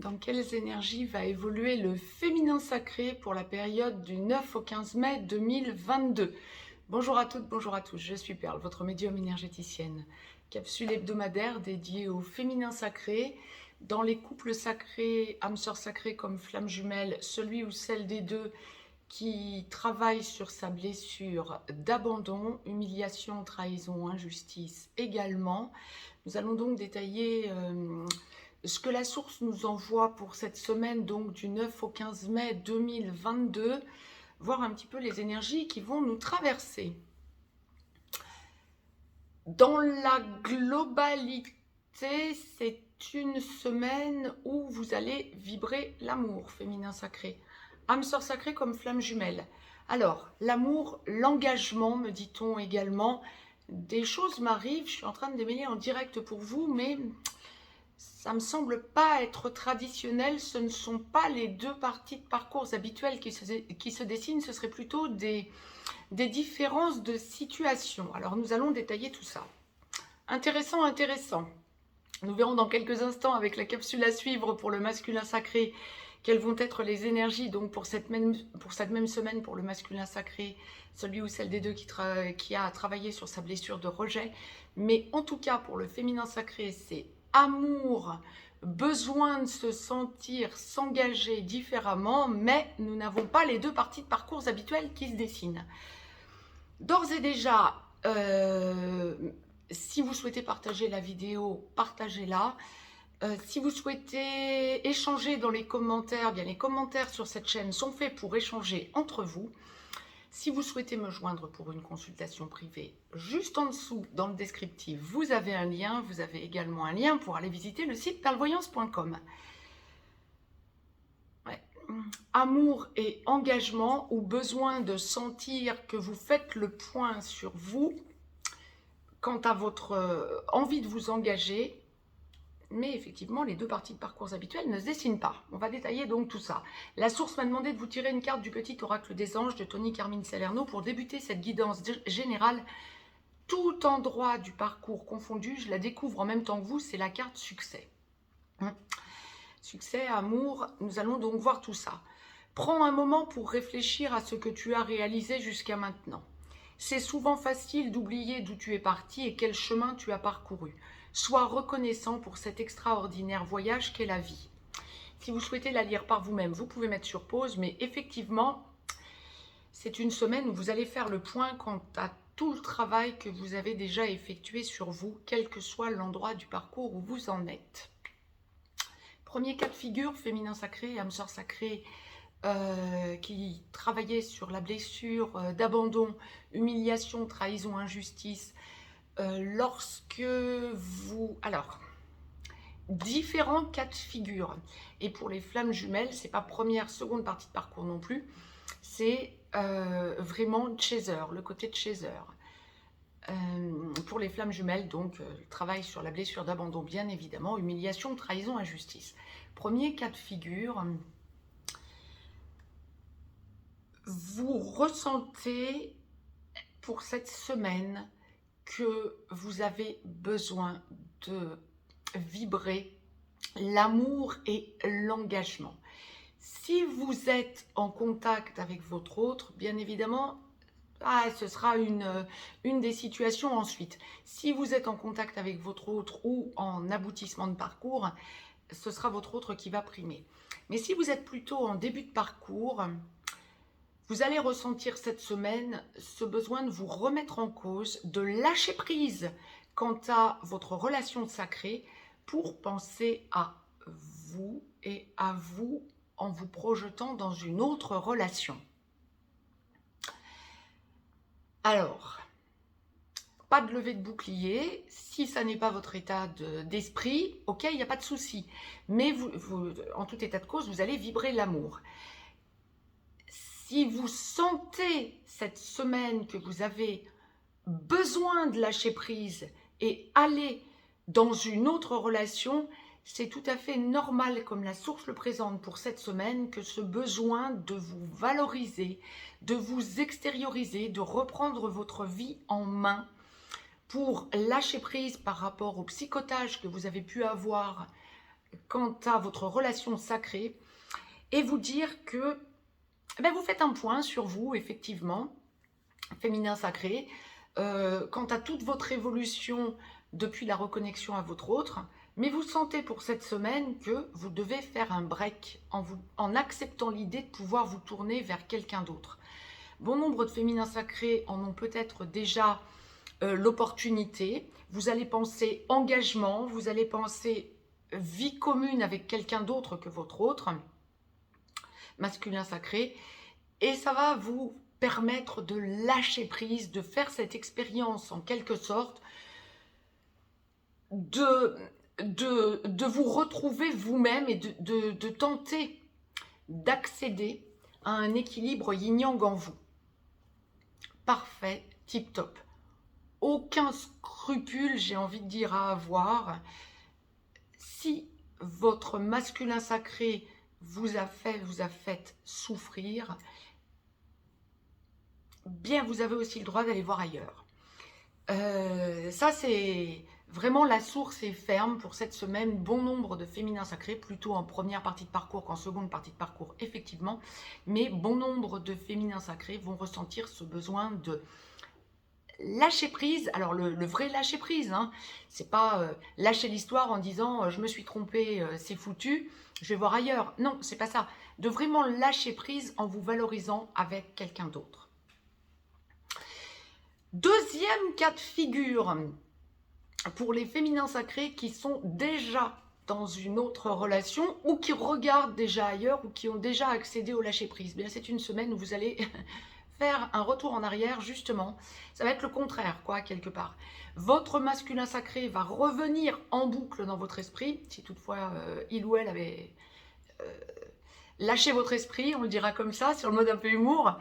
Dans quelles énergies va évoluer le féminin sacré pour la période du 9 au 15 mai 2022? Bonjour à toutes, bonjour à tous, je suis Perle, votre médium énergéticienne. Capsule hebdomadaire dédiée au féminin sacré. Dans les couples sacrés, âmes sœurs sacrées comme flammes jumelles, celui ou celle des deux qui travaille sur sa blessure d'abandon, humiliation, trahison, injustice également. Nous allons donc détailler ce que la source nous envoie pour cette semaine, donc du 9 au 15 mai 2022, voir un petit peu les énergies qui vont nous traverser. Dans la globalité, c'est une semaine où vous allez vibrer l'amour féminin sacré. Âme sœur sacrée comme flamme jumelle. Alors, l'amour, l'engagement, me dit-on également. Des choses m'arrivent, je suis en train de démêler en direct pour vous, mais ça ne me semble pas être traditionnel. Ce ne sont pas les deux parties de parcours habituelles qui se dessinent, ce serait plutôt des différences de situation. Alors, nous allons détailler tout ça. Intéressant, intéressant. Nous verrons dans quelques instants avec la capsule à suivre pour le masculin sacré quelles vont être les énergies donc pour cette même semaine pour le masculin sacré, celui ou celle des deux qui a travaillé sur sa blessure de rejet. Mais en tout cas pour le féminin sacré, c'est amour, besoin de se sentir, s'engager différemment, mais nous n'avons pas les deux parties de parcours habituelles qui se dessinent. D'ores et déjà, si vous souhaitez partager la vidéo, partagez-la. Si vous souhaitez échanger dans les commentaires, bien les commentaires sur cette chaîne sont faits pour échanger entre vous. Si vous souhaitez me joindre pour une consultation privée, juste en dessous dans le descriptif, vous avez un lien. Vous avez également un lien pour aller visiter le site perlevoyance.com. Ouais. Amour et engagement ou besoin de sentir que vous faites le point sur vous quant à votre envie de vous engager. Mais effectivement, les deux parties de parcours habituels ne se dessinent pas. On va détailler donc tout ça. La source m'a demandé de vous tirer une carte du petit oracle des anges de Tony Carmine Salerno pour débuter cette guidance générale. Tout endroit du parcours confondu, je la découvre en même temps que vous, c'est la carte succès. Succès, amour, nous allons donc voir tout ça. Prends un moment pour réfléchir à ce que tu as réalisé jusqu'à maintenant. C'est souvent facile d'oublier d'où tu es parti et quel chemin tu as parcouru. Sois reconnaissant pour cet extraordinaire voyage qu'est la vie. Si vous souhaitez la lire par vous-même, vous pouvez mettre sur pause, mais effectivement, c'est une semaine où vous allez faire le point quant à tout le travail que vous avez déjà effectué sur vous, quel que soit l'endroit du parcours où vous en êtes. Premier cas de figure, féminin sacré, âme sœur sacrée, qui travaillait sur la blessure d'abandon, humiliation, trahison, injustice. Lorsque vous... Alors, différents cas de figure. Et pour les flammes jumelles, c'est pas première, seconde partie de parcours non plus. C'est vraiment chaser, le côté de chaser. Pour les flammes jumelles, donc, travail sur la blessure d'abandon, bien évidemment, humiliation, trahison, injustice. Premier cas de figure, vous ressentez pour cette semaine que vous avez besoin de vibrer l'amour et l'engagement. Si vous êtes en contact avec votre autre, bien évidemment, ce sera une des situations ensuite. Si vous êtes en contact avec votre autre ou en aboutissement de parcours, ce sera votre autre qui va primer. Mais si vous êtes plutôt en début de parcours, vous allez ressentir cette semaine ce besoin de vous remettre en cause, de lâcher prise quant à votre relation sacrée pour penser à vous et à vous en vous projetant dans une autre relation. Alors, pas de levée de bouclier. Si ça n'est pas votre état d'esprit, ok, il n'y a pas de souci. Mais en tout état de cause, vous allez vibrer l'amour. Si vous sentez cette semaine que vous avez besoin de lâcher prise et aller dans une autre relation, c'est tout à fait normal, comme la source le présente pour cette semaine, que ce besoin de vous valoriser, de vous extérioriser, de reprendre votre vie en main pour lâcher prise par rapport au psychotage que vous avez pu avoir quant à votre relation sacrée et vous dire que vous faites un point sur vous, effectivement, féminin sacré, quant à toute votre évolution depuis la reconnexion à votre autre, mais vous sentez pour cette semaine que vous devez faire un break en acceptant l'idée de pouvoir vous tourner vers quelqu'un d'autre. Bon nombre de féminins sacrés en ont peut-être déjà l'opportunité. Vous allez penser engagement, vous allez penser vie commune avec quelqu'un d'autre que votre autre, masculin sacré, et ça va vous permettre de lâcher prise, de faire cette expérience en quelque sorte, de vous retrouver vous-même et de tenter d'accéder à un équilibre yin-yang en vous. Parfait, tip-top. Aucun scrupule, j'ai envie de dire, à avoir. Si votre masculin sacré vous a fait souffrir, bien vous avez aussi le droit d'aller voir ailleurs. Ça c'est vraiment la source est ferme pour cette semaine. Bon nombre de féminins sacrés, plutôt en première partie de parcours qu'en seconde partie de parcours, effectivement. Mais bon nombre de féminins sacrés vont ressentir ce besoin de lâcher prise. Alors le vrai lâcher prise, hein, c'est pas lâcher l'histoire en disant je me suis trompée, c'est foutu, je vais voir ailleurs. Non, c'est pas ça. De vraiment lâcher prise en vous valorisant avec quelqu'un d'autre. Deuxième cas de figure pour les féminins sacrés qui sont déjà dans une autre relation ou qui regardent déjà ailleurs ou qui ont déjà accédé au lâcher prise. Bien, c'est une semaine où vous allez faire un retour en arrière, justement. Ça va être le contraire, quoi, quelque part. Votre masculin sacré va revenir en boucle dans votre esprit, si toutefois il ou elle avait lâché votre esprit, on le dira comme ça, sur le mode un peu humour.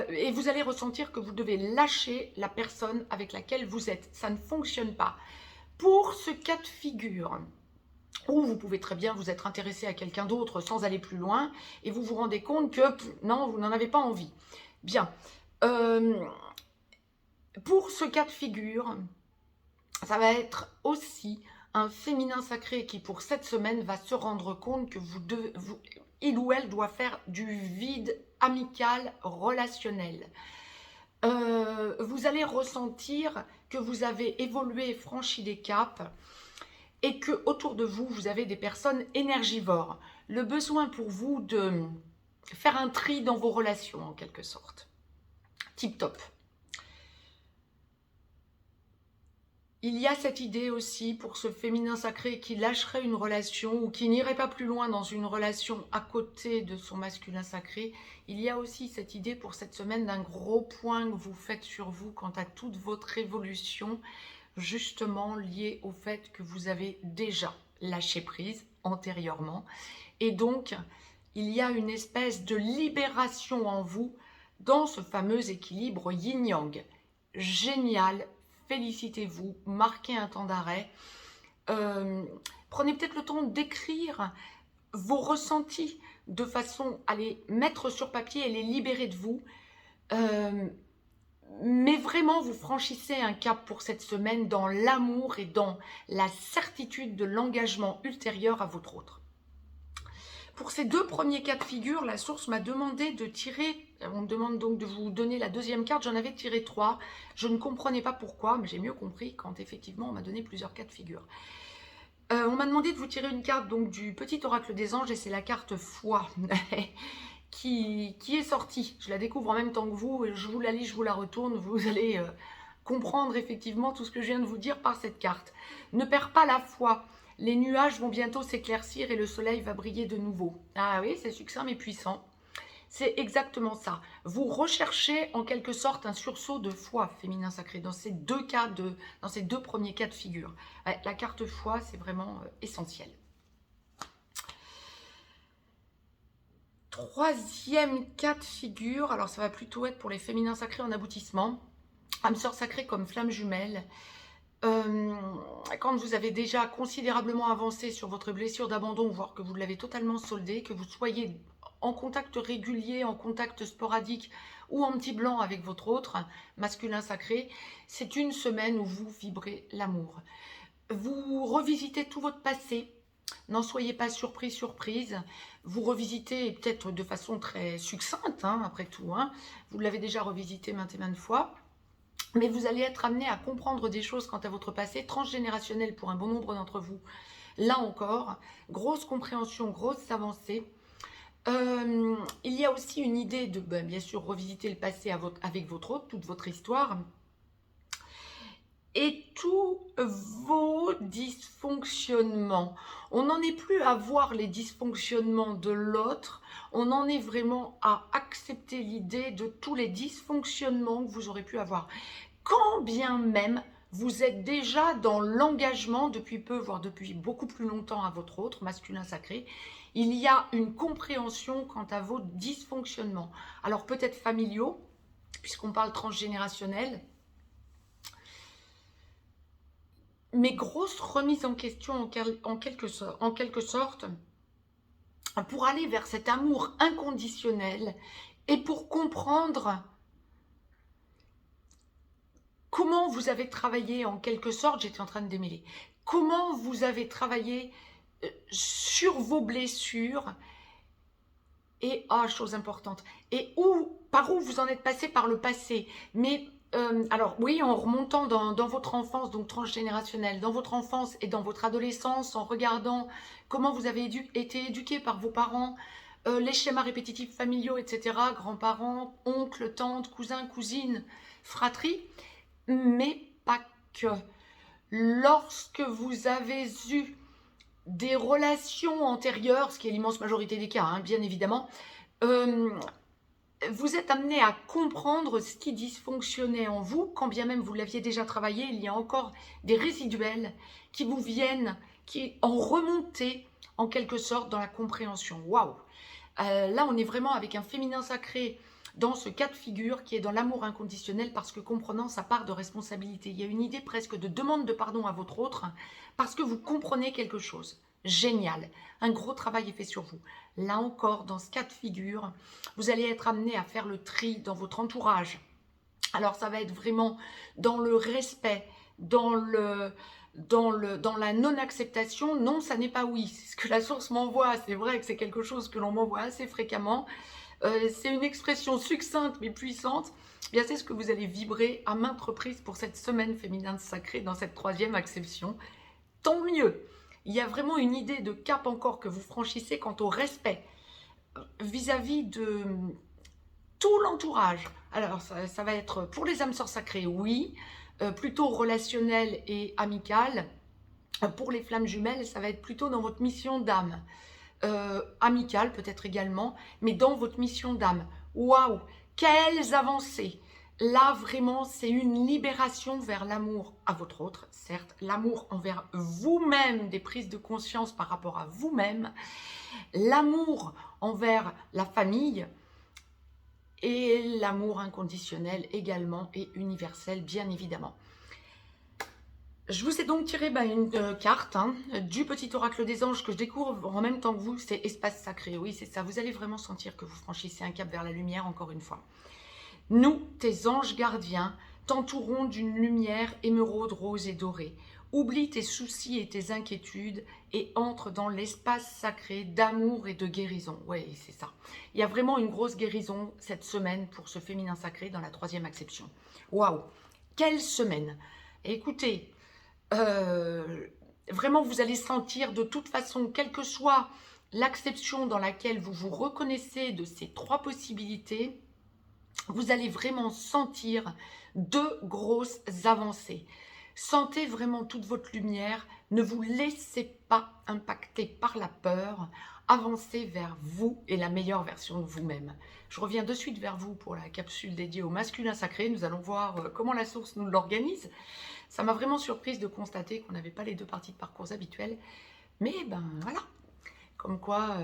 Et vous allez ressentir que vous devez lâcher la personne avec laquelle vous êtes. Ça ne fonctionne pas. Pour ce cas de figure, où vous pouvez très bien vous être intéressé à quelqu'un d'autre sans aller plus loin, et vous vous rendez compte que non, vous n'en avez pas envie. Bien. Pour ce cas de figure, ça va être aussi un féminin sacré qui, pour cette semaine, va se rendre compte que il ou elle doit faire du vide amical, relationnel. Vous allez ressentir que vous avez évolué et franchi des caps et que autour de vous, vous avez des personnes énergivores. Le besoin pour vous de faire un tri dans vos relations, en quelque sorte. Tip top. Il y a cette idée aussi pour ce féminin sacré qui lâcherait une relation ou qui n'irait pas plus loin dans une relation à côté de son masculin sacré. Il y a aussi cette idée pour cette semaine d'un gros point que vous faites sur vous quant à toute votre évolution, justement liée au fait que vous avez déjà lâché prise antérieurement. Et donc, il y a une espèce de libération en vous dans ce fameux équilibre yin-yang. Génial! Félicitez-vous, marquez un temps d'arrêt. Prenez peut-être le temps d'écrire vos ressentis de façon à les mettre sur papier et les libérer de vous. Mais vraiment, vous franchissez un cap pour cette semaine dans l'amour et dans la certitude de l'engagement ultérieur à votre autre. Pour ces deux premiers cas de figure, la source m'a demandé de tirer, on me demande donc de vous donner la deuxième carte, j'en avais tiré 3. Je ne comprenais pas pourquoi, mais j'ai mieux compris quand effectivement on m'a donné plusieurs cas de figure. On m'a demandé de vous tirer une carte donc du petit oracle des anges et c'est la carte foi qui est sortie. Je la découvre en même temps que vous, je vous la lis, je vous la retourne, vous allez comprendre effectivement tout ce que je viens de vous dire par cette carte. Ne perds pas la foi. Les nuages vont bientôt s'éclaircir et le soleil va briller de nouveau. Ah oui, c'est succinct mais puissant. C'est exactement ça. Vous recherchez en quelque sorte un sursaut de foi féminin sacré dans ces deux premiers cas de figure. Ouais, la carte foi, c'est vraiment essentiel. Troisième cas de figure, alors ça va plutôt être pour les féminins sacrés en aboutissement. Âme sœur sacrée comme flamme jumelle. Quand vous avez déjà considérablement avancé sur votre blessure d'abandon, voire que vous l'avez totalement soldée, que vous soyez en contact régulier, en contact sporadique ou en petit blanc avec votre autre, masculin sacré, c'est une semaine où vous vibrez l'amour. Vous revisitez tout votre passé, N'en soyez pas surpris, surprise. Vous revisitez peut-être de façon très succincte, hein, après tout. Hein. Vous l'avez déjà revisité maintes et maintes fois. Mais vous allez être amené à comprendre des choses quant à votre passé transgénérationnel pour un bon nombre d'entre vous. Là encore, grosse compréhension, grosse avancée. Il y a aussi une idée de, bien sûr, revisiter le passé avec votre autre, toute votre histoire. Et tous vos dysfonctionnements. On n'en est plus à voir les dysfonctionnements de l'autre, on en est vraiment à accepter l'idée de tous les dysfonctionnements que vous aurez pu avoir. Quand bien même vous êtes déjà dans l'engagement depuis peu, voire depuis beaucoup plus longtemps à votre autre, masculin sacré, il y a une compréhension quant à vos dysfonctionnements. Alors peut-être familiaux, puisqu'on parle transgénérationnel, mais grosse remise en question en quelque sorte pour aller vers cet amour inconditionnel et pour comprendre comment vous avez travaillé en quelque sorte, j'étais en train de démêler, comment vous avez travaillé sur vos blessures et, chose importante, et par où vous en êtes passé par le passé, mais alors oui, en remontant dans votre enfance, donc transgénérationnelle, dans votre enfance et dans votre adolescence, en regardant comment vous avez été éduqué par vos parents, les schémas répétitifs familiaux, etc., grands-parents, oncles, tantes, cousins, cousines, fratries, mais pas que. Lorsque vous avez eu des relations antérieures, ce qui est l'immense majorité des cas, hein, bien évidemment, vous êtes amené à comprendre ce qui dysfonctionnait en vous, quand bien même vous l'aviez déjà travaillé, il y a encore des résiduels qui vous viennent, qui en remontée en quelque sorte dans la compréhension. Waouh! Là, on est vraiment avec un féminin sacré dans ce cas de figure qui est dans l'amour inconditionnel parce que comprenant sa part de responsabilité. Il y a une idée presque de demande de pardon à votre autre parce que vous comprenez quelque chose. Génial, un gros travail est fait sur vous. Là encore, dans ce cas de figure, vous allez être amené à faire le tri dans votre entourage. Alors ça va être vraiment dans le respect, dans la non-acceptation. Non, ça n'est pas oui. C'est ce que la source m'envoie. C'est vrai que c'est quelque chose que l'on m'envoie assez fréquemment. C'est une expression succincte mais puissante. Bien, c'est ce que vous allez vibrer à maintes reprises pour cette semaine féminine sacrée dans cette 3e acception. Tant mieux. Il y a vraiment une idée de cap encore que vous franchissez quant au respect vis-à-vis de tout l'entourage. Alors, ça va être pour les âmes sœurs sacrées, oui, plutôt relationnel et amical. Pour les flammes jumelles, ça va être plutôt dans votre mission d'âme. Amicale peut-être également, mais dans votre mission d'âme. Waouh, quelles avancées! Là, vraiment, c'est une libération vers l'amour à votre autre, certes, l'amour envers vous-même, des prises de conscience par rapport à vous-même, l'amour envers la famille et l'amour inconditionnel également et universel, bien évidemment. Je vous ai donc tiré une carte du petit oracle des anges que je découvre en même temps que vous, c'est espace sacré. Oui, c'est ça, vous allez vraiment sentir que vous franchissez un cap vers la lumière encore une fois. Nous, tes anges gardiens, t'entourons d'une lumière émeraude, rose et dorée. Oublie tes soucis et tes inquiétudes et entre dans l'espace sacré d'amour et de guérison. Oui, c'est ça. Il y a vraiment une grosse guérison cette semaine pour ce féminin sacré dans la 3e acception. Waouh, quelle semaine! Écoutez, vraiment vous allez sentir de toute façon, quelle que soit l'acception dans laquelle vous vous reconnaissez de ces 3 possibilités, vous allez vraiment sentir de grosses avancées. Sentez vraiment toute votre lumière, ne vous laissez pas impacter par la peur, avancez vers vous et la meilleure version de vous-même. Je reviens de suite vers vous pour la capsule dédiée au masculin sacré, nous allons voir comment la source nous l'organise. Ça m'a vraiment surprise de constater qu'on n'avait pas les 2 parties de parcours habituelles, mais voilà, comme quoi...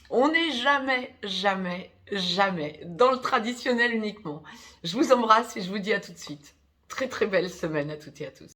on n'est jamais, jamais, jamais dans le traditionnel uniquement. Je vous embrasse et je vous dis à tout de suite. Très très belle semaine à toutes et à tous.